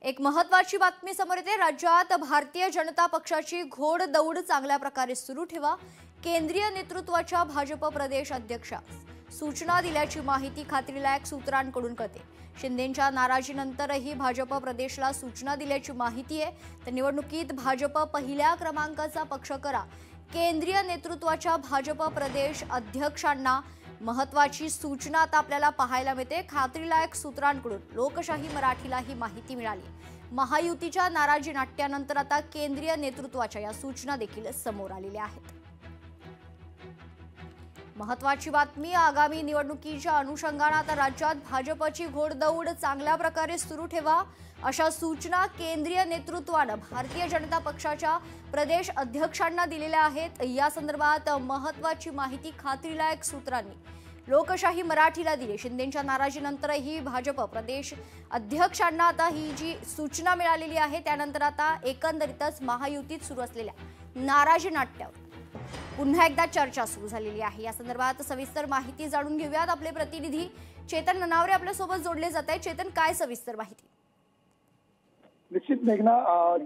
एक महत्त्वाची बातमी समोर येते। राज्यात भारतीय जनता पक्षाची घोडदौड चांगल्या प्रकारे सुरू ठेवा। केंद्रीय नेतृत्वाच्या भाजप प्रदेश अध्यक्षा सूचना दिल्याची माहिती खात्रीलायक सूत्रांकडून कळते। शिंदेंच्या नाराजीनंतरही भाजप प्रदेशला सूचना दिल्याची माहिती आहे। तर निवडणुकीत भाजप पहिल्या क्रमांकाचा पक्ष करा। केंद्रीय नेतृत्वाच्या भाजप प्रदेश अध्यक्षांना महत्त्वाची सूचना आता आपल्याला पाहायला मिळते। खात्रीलायक सूत्रांकडून लोकशाही मराठीला ही माहिती मिळाली। महायुतीच्या नाराजी नाट्यानंतर आता केंद्रीय नेतृत्वाच्या या सूचना देखील समोर आलेल्या आहेत। महत्त्वाची बातमी, आगामी निवडणुकीच्या अनुषंगाने आता राज्यात भाजपची घोडदौड चांगल्या प्रकारे सुरू ठेवा अशा सूचना केंद्रीय नेतृत्वाने भारतीय जनता पक्षाच्या प्रदेश अध्यक्षांना दिलेल्या आहेत। या संदर्भात महत्त्वाची माहिती खात्रीलायक सूत्रांनी लोकशाही मराठीला दिली। शिंदेंच्या नाराजीनंतरही भाजप प्रदेश अध्यक्षांना आता ही जी सूचना मिळालेली आहे, त्यानंतर आता एकंदरीतच महायुतीत सुरू असलेल्या नाराजी नाट्यावर पुन्हा एकदा चर्चा सुरू झालेली आहे। या संदर्भात सविस्तर माहिती जाणून घेऊयात। आपले प्रतिनिधी चेतन ननावरे आपल्या सोबत जोडले जात आहेत। चेतन, काय सविस्तर माहिती? निश्चित मेघना,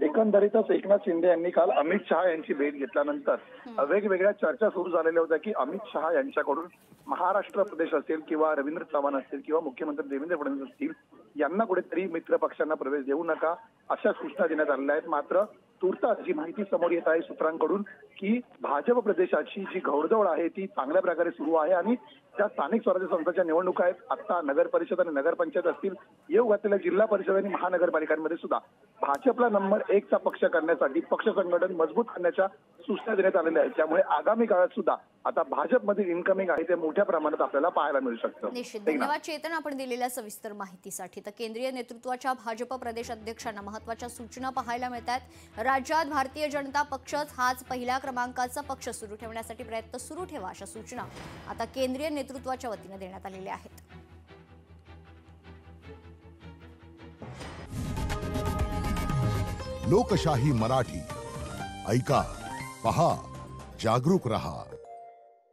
एकंदरीतच एकनाथ शिंदे यांनी काल अमित शहा यांची भेट घेतल्यानंतर वेगवेगळ्या चर्चा सुरू झालेल्या होत्या की अमित शहा यांच्याकडून महाराष्ट्र प्रदेश असेल किंवा रवींद्र चव्हाण असतील किंवा मुख्यमंत्री देवेंद्र फडणवीस असतील यांना कुठेतरी मित्र पक्षांना प्रवेश देऊ नका अशा सूचना देण्यात आलेल्या आहेत। मात्र तुर्तास जी माहिती समोर येत आहे सूत्रांकडून की भाजप प्रदेशाची जी घोडदौड आहे ती चांगल्या प्रकारे सुरू आहे आणि त्या स्थानिक स्वराज्य संस्थांच्या निवडणुका आहेत। आता नगर परिषद आणि नगरपंचायत असतील, येऊ घातलेल्या जिल्हा परिषद आणि महानगरपालिकांमध्ये सुद्धा भाजपला नंबर 1 चा पक्ष करण्यासाठी पक्ष संघटन मजबूत करण्याच्या सूचना देण्यात आलेल्या आहेत। त्यामुळे आगामी काळात सुद्धा आता भाजपमध्ये इन्कमिंग आहे ते मोठ्या प्रमाणात आपल्याला पाहायला मिळू शकतं। निश्चित धन्यवाद चेतन, आपण दिलेल्या सविस्तर माहितीसाठी। तर केंद्रीय नेतृत्वाच्या भाजप प्रदेश अध्यक्षांना महत्त्वाच्या सूचना पाहायला मिळतात। राज्यात भारतीय जनता पक्षच हाच पहिल्या क्रमांकाचा पक्ष सुरू ठेवण्यासाठी प्रयत्न सुरू ठेवा अशा सूचना आता केंद्रीय नेतृत्वाच्या वतीने देण्यात आलेल्या आहेत। लोकशाही मराठी ऐका, पहा, जागरूक रहा।